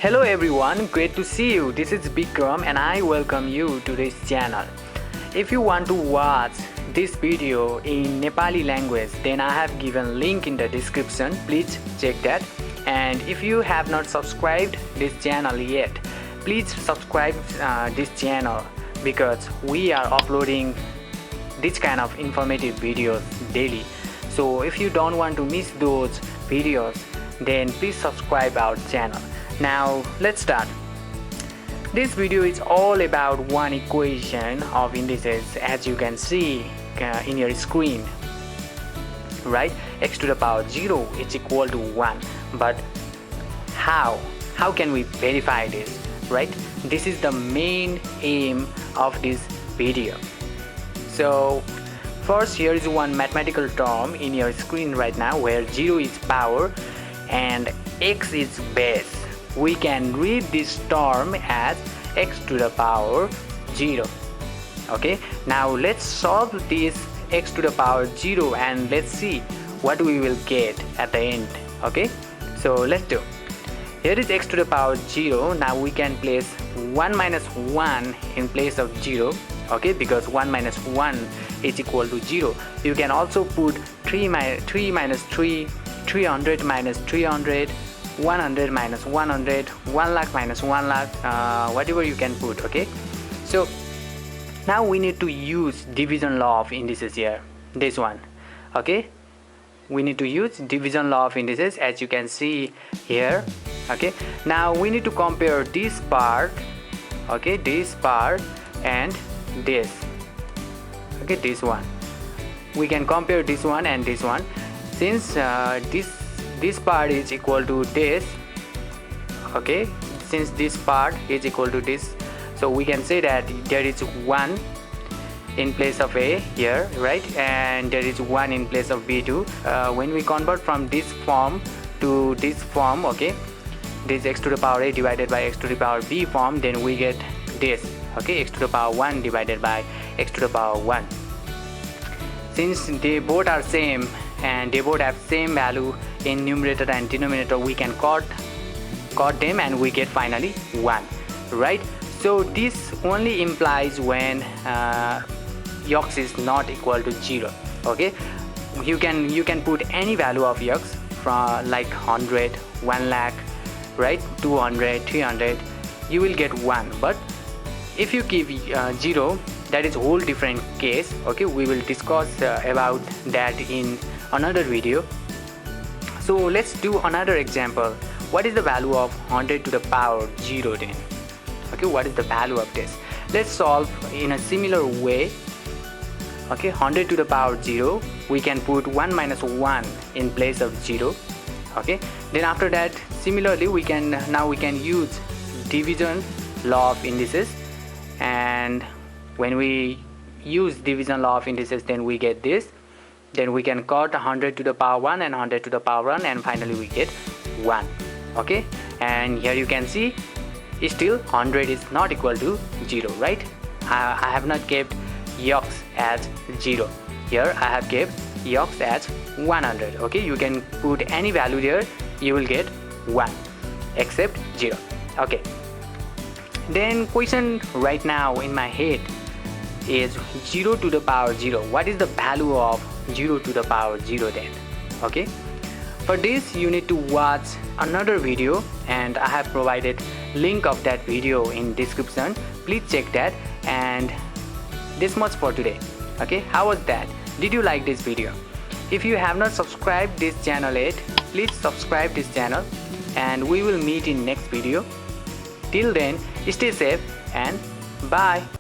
Hello everyone, great to see you. This is Bikram and I welcome you to this channel. If you want to watch this video in Nepali language, then I have given link in the description. Please check that. And if you have not subscribed this channel yet, please subscribe this channel because we are uploading this kind of informative videos daily. So if you don't want to miss those videos, then please subscribe our channel. Now let's start. This video is all about one equation of indices, as you can see in your screen, right? X to the power 0 is equal to 1. But how can we verify this, right? This is the main aim of this video. So first, here is one mathematical term in your screen right now where 0 is power and x is base. We can read this term as x to the power 0. Okay, now let's solve this x to the power 0 and let's see what we will get at the end. Okay, so let's do. Here is x to the power 0. Now we can place 1 minus 1 in place of 0. Okay, because 1 minus 1 is equal to 0. You can also put 3 minus 3, 300 minus 300, 100 minus 100, 1 lakh minus 1 lakh, whatever you can put. Okay, so now we need to use division law of indices here, this one. Okay, we need to use division law of indices, as you can see here. Okay, now we need to compare this part, okay, this part and this, okay, this one. We can compare this one and this one. Since this part is equal to this, okay, since this part is equal to this, so we can say that there is 1 in place of a here, right, and there is 1 in place of b2. When we convert from this form to this form, okay, this x to the power a divided by x to the power b form, then we get this, okay, x to the power 1 divided by x to the power 1. Since they both are same and they both have same value in numerator and denominator, we can cut them and we get finally 1, right? So this only implies when x is not equal to 0. Okay, you can put any value of x from like 100, 1 lakh, right, 200, 300, you will get 1. But if you give 0, that is whole different case. Okay, we will discuss about that in another video. So let's do another example. What is the value of 100 to the power 0 then? Okay, what is the value of this? Let's solve in a similar way. Okay, 100 to the power 0, we can put 1 minus 1 in place of 0. Okay, then after that, similarly we can use division law of indices, and when we use division law of indices, then we get this. Then we can cut 100 to the power 1 and 100 to the power 1, and finally we get 1. Okay, and here you can see still 100 is not equal to 0, right? I have not kept x as 0. Here I have kept x as 100. Okay, you can put any value there, you will get 1 except 0. Okay, then question right now in my head is 0 to the power 0. What is the value of 0 to the power 0 then? Okay, for this you need to watch another video and I have provided link of that video in description. Please check that. And this much for today. Okay, how was that? Did you like this video? If you have not subscribed this channel yet, please subscribe this channel and we will meet in next video. Till then, stay safe and bye.